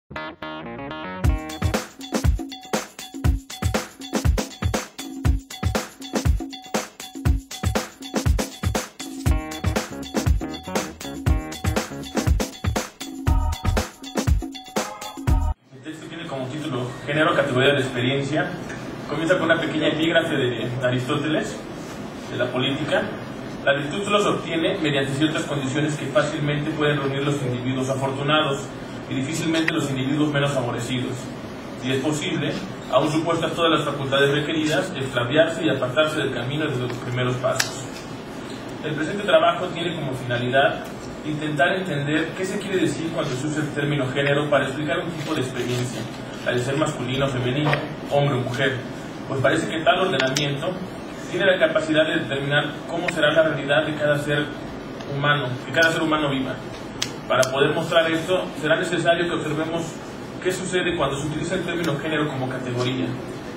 Como título Género, categoría de experiencia. Comienza con una pequeña epígrafe de Aristóteles, de la política. La virtud solo se obtiene mediante ciertas condiciones que fácilmente pueden reunir los individuos afortunados y difícilmente los individuos menos favorecidos. Si es posible, aun supuestas todas las facultades requeridas, extraviarse y apartarse del camino desde los primeros pasos. El presente trabajo tiene como finalidad intentar entender qué se quiere decir cuando se usa el término género para explicar un tipo de experiencia, la de ser masculino o femenino, hombre o mujer, pues parece que tal ordenamiento tiene la capacidad de determinar cómo será la realidad de cada ser humano, que cada ser humano viva. Para poder mostrar esto, será necesario que observemos qué sucede cuando se utiliza el término género como categoría,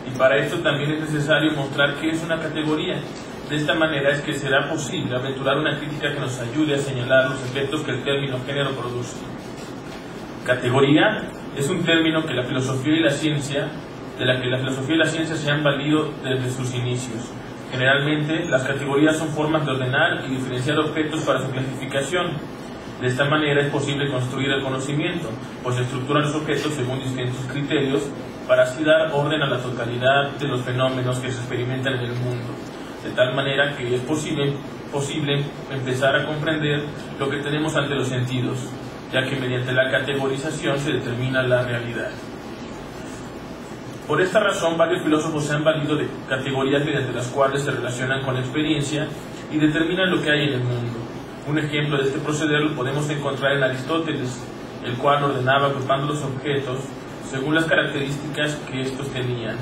y para esto también es necesario mostrar qué es una categoría. De esta manera es que será posible aventurar una crítica que nos ayude a señalar los efectos que el término género produce. Categoría es un término que la filosofía y la ciencia, de la que la filosofía y la ciencia se han valido desde sus inicios. Generalmente, las categorías son formas de ordenar y diferenciar objetos para su clasificación. De esta manera es posible construir el conocimiento, pues se estructuran los objetos según distintos criterios para así dar orden a la totalidad de los fenómenos que se experimentan en el mundo. De tal manera que es posible empezar a comprender lo que tenemos ante los sentidos, ya que mediante la categorización se determina la realidad. Por esta razón, varios filósofos se han valido de categorías mediante las cuales se relacionan con la experiencia y determinan lo que hay en el mundo. Un ejemplo de este proceder lo podemos encontrar en Aristóteles, el cual ordenaba agrupando los objetos según las características que estos tenían.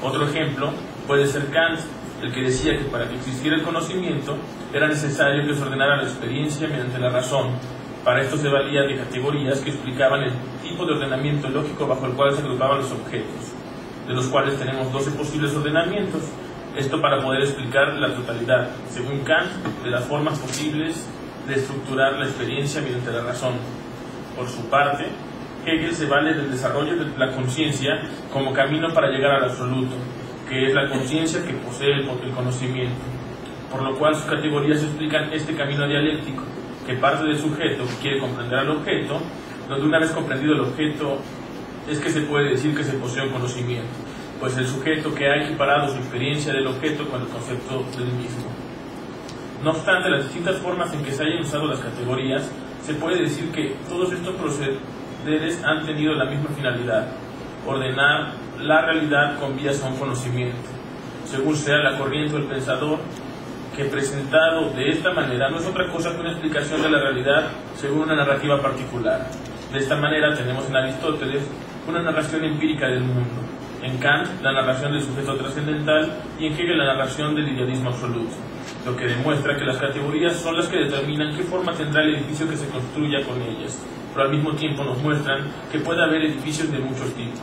Otro ejemplo puede ser Kant, el que decía que para que existiera el conocimiento era necesario que se ordenara la experiencia mediante la razón. Para esto se valía de categorías que explicaban el tipo de ordenamiento lógico bajo el cual se agrupaban los objetos, de los cuales tenemos 12 posibles ordenamientos. Esto para poder explicar la totalidad, según Kant, de las formas posibles de estructurar la experiencia mediante la razón. Por su parte, Hegel se vale del desarrollo de la conciencia como camino para llegar al absoluto, que es la conciencia que posee el conocimiento, por lo cual sus categorías explican este camino dialéctico, que parte del sujeto que quiere comprender al objeto, donde una vez comprendido el objeto es que se puede decir que se posee un conocimiento, pues el sujeto que ha equiparado su experiencia del objeto con el concepto del mismo. No obstante, las distintas formas en que se hayan usado las categorías, se puede decir que todos estos procederes han tenido la misma finalidad: ordenar la realidad con vías a un conocimiento, según sea la corriente del pensador, que presentado de esta manera no es otra cosa que una explicación de la realidad según una narrativa particular. De esta manera tenemos en Aristóteles una narración empírica del mundo, en Kant la narración del sujeto trascendental y en Hegel la narración del idealismo absoluto, lo que demuestra que las categorías son las que determinan qué forma tendrá el edificio que se construya con ellas, pero al mismo tiempo nos muestran que puede haber edificios de muchos tipos.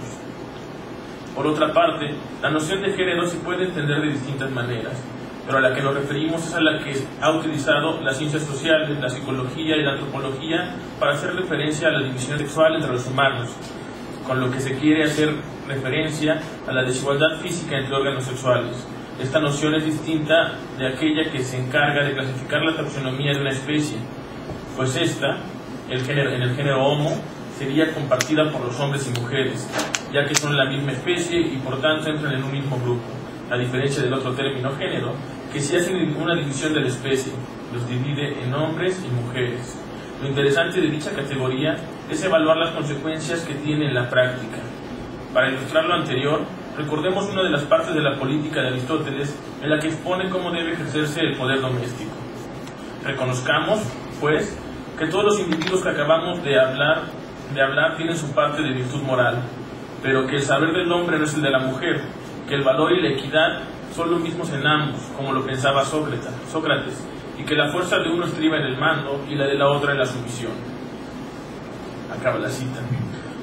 Por otra parte, la noción de género se puede entender de distintas maneras, pero a la que nos referimos es a la que ha utilizado las ciencias sociales, la psicología y la antropología para hacer referencia a la división sexual entre los humanos, con lo que se quiere hacer referencia a la desigualdad física entre órganos sexuales. Esta noción es distinta de aquella que se encarga de clasificar la taxonomía de una especie, pues esta, en el género Homo, sería compartida por los hombres y mujeres, ya que son la misma especie y por tanto entran en un mismo grupo, a diferencia del otro término género, que sí hace una división de la especie, los divide en hombres y mujeres. Lo interesante de dicha categoría es evaluar las consecuencias que tiene en la práctica. Para ilustrar lo anterior, recordemos una de las partes de la política de Aristóteles en la que expone cómo debe ejercerse el poder doméstico. Reconozcamos, pues, que todos los individuos que acabamos de hablar tienen su parte de virtud moral, pero que el saber del hombre no es el de la mujer, que el valor y la equidad son los mismos en ambos, como lo pensaba Sócrates, y que la fuerza de uno estriba en el mando y la de la otra en la sumisión. Acaba la cita.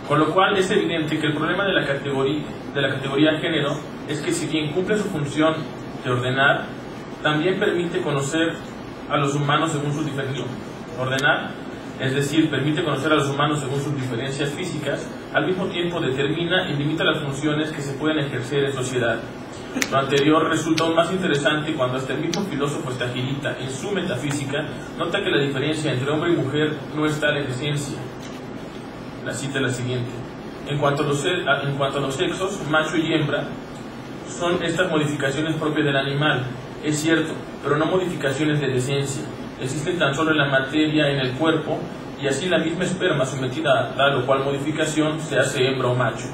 Con lo cual es evidente que el problema de la categoría género es que, si bien cumple su función de ordenar, también permite conocer a los humanos según sus diferencias. Ordenar es decir, permite conocer a los humanos según sus diferencias físicas, al mismo tiempo determina y limita las funciones que se pueden ejercer en sociedad. Lo anterior resulta aún más interesante cuando hasta el mismo filósofo Stagirita, en su Metafísica, nota que la diferencia entre hombre y mujer no está en esencia. La cita es la siguiente: en cuanto a los sexos, macho y hembra, son estas modificaciones propias del animal, es cierto, pero no modificaciones de la esencia. Existen tan solo en la materia, en el cuerpo, y así la misma esperma sometida a tal o cual modificación se hace hembra o macho.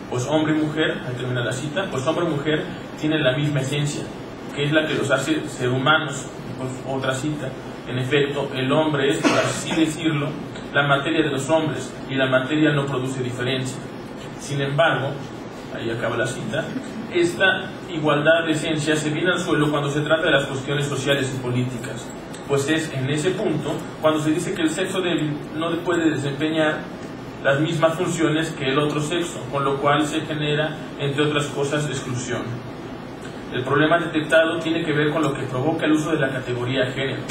Pues hombre y mujer, ahí termina la cita, pues hombre y mujer tienen la misma esencia, que es la que los hace ser humanos. Pues otra cita: en efecto, el hombre es, por así decirlo, la materia de los hombres, y la materia no produce diferencia. Sin embargo, ahí acaba la cita, esta igualdad de esencia se viene al suelo cuando se trata de las cuestiones sociales y políticas, pues es en ese punto cuando se dice que el sexo débil no puede desempeñar las mismas funciones que el otro sexo, con lo cual se genera, entre otras cosas, exclusión. El problema detectado tiene que ver con lo que provoca el uso de la categoría género,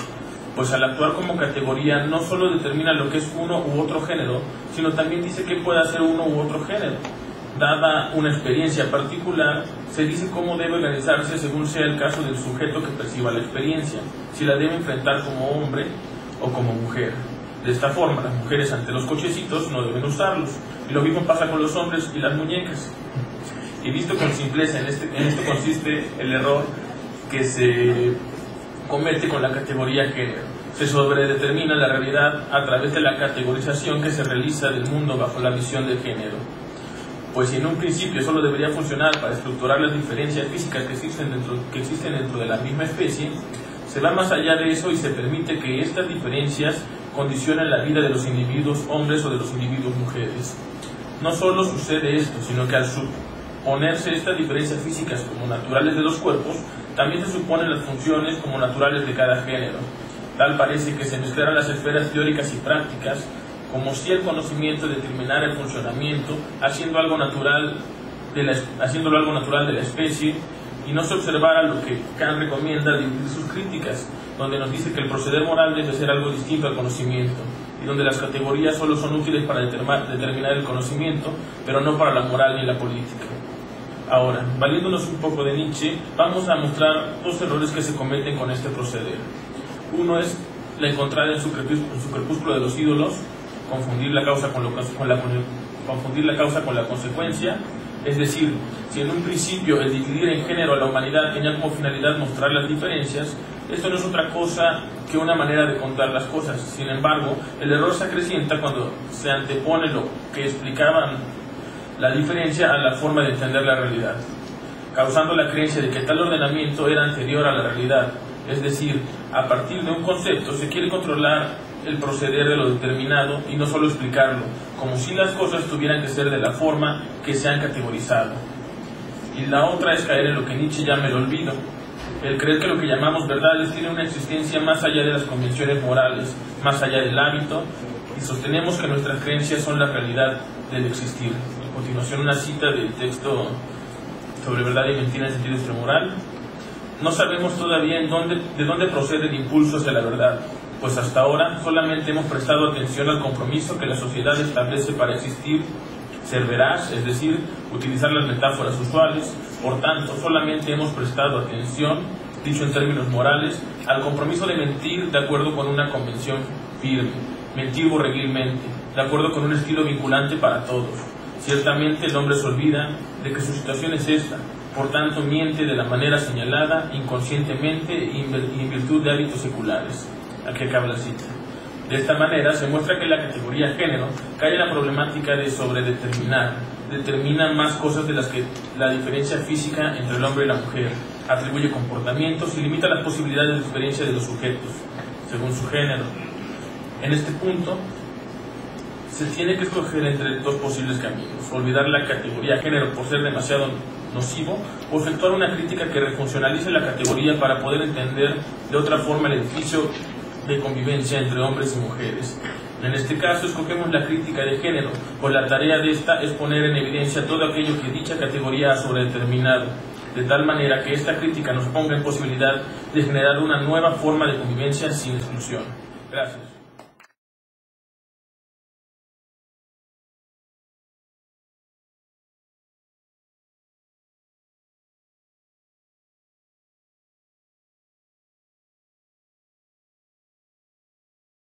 pues al actuar como categoría no solo determina lo que es uno u otro género, sino también dice que puede hacer uno u otro género. Dada una experiencia particular, se dice cómo debe organizarse según sea el caso del sujeto que perciba la experiencia, si la debe enfrentar como hombre o como mujer. De esta forma, las mujeres ante los cochecitos no deben usarlos, y lo mismo pasa con los hombres y las muñecas. Y visto con simpleza, en esto consiste el error que se comete con la categoría género. Se sobredetermina la realidad a través de la categorización que se realiza del mundo bajo la visión del género. Pues si en un principio solo debería funcionar para estructurar las diferencias físicas que existen dentro de la misma especie, se va más allá de eso y se permite que estas diferencias condicionen la vida de los individuos hombres o de los individuos mujeres. No solo sucede esto, sino que al suponerse estas diferencias físicas como naturales de los cuerpos, también se suponen las funciones como naturales de cada género. Tal parece que se mezclaran las esferas teóricas y prácticas, como si el conocimiento determinara el funcionamiento, haciéndolo algo natural de la especie, y no se observara lo que Kant recomienda de sus críticas, donde nos dice que el proceder moral debe ser algo distinto al conocimiento, y donde las categorías solo son útiles para determinar el conocimiento, pero no para la moral ni la política. Ahora, valiéndonos un poco de Nietzsche, vamos a mostrar dos errores que se cometen con este proceder. Uno es la encontrada en su crepúsculo de los ídolos, confundir la causa con la consecuencia. Es decir, si en un principio el dividir en género a la humanidad tenía como finalidad mostrar las diferencias, esto no es otra cosa que una manera de contar las cosas. Sin embargo, el error se acrecienta cuando se antepone lo que explicaban la diferencia a la forma de entender la realidad, causando la creencia de que tal ordenamiento era anterior a la realidad. Es decir, a partir de un concepto se quiere controlar el proceder de lo determinado y no solo explicarlo, como si las cosas tuvieran que ser de la forma que se han categorizado. Y la otra es caer en lo que Nietzsche llama el olvido, el creer que lo que llamamos verdades tiene una existencia más allá de las convenciones morales, más allá del hábito, y sostenemos que nuestras creencias son la realidad del existir. A continuación, una cita del texto sobre verdad y mentira en sentido extramoral. No sabemos todavía de dónde procede el impulso hacia la verdad, pues hasta ahora solamente hemos prestado atención al compromiso que la sociedad establece para existir, ser veraz, es decir, utilizar las metáforas usuales. Por tanto, solamente hemos prestado atención, dicho en términos morales, al compromiso de mentir de acuerdo con una convención firme, mentir borreguilmente, de acuerdo con un estilo vinculante para todos. Ciertamente el hombre se olvida de que su situación es esta, por tanto miente de la manera señalada, inconscientemente y en virtud de hábitos seculares. Aquí acaba la cita. De esta manera se muestra que la categoría género cae en la problemática de sobredeterminar, determina más cosas de las que la diferencia física entre el hombre y la mujer, atribuye comportamientos y limita las posibilidades de experiencia de los sujetos, según su género. En este punto, se tiene que escoger entre dos posibles caminos: olvidar la categoría género por ser demasiado nocivo, o efectuar una crítica que refuncionalice la categoría para poder entender de otra forma el edificio de convivencia entre hombres y mujeres. En este caso escogemos la crítica de género, pues la tarea de esta es poner en evidencia todo aquello que dicha categoría ha sobredeterminado, de tal manera que esta crítica nos ponga en posibilidad de generar una nueva forma de convivencia sin exclusión. Gracias.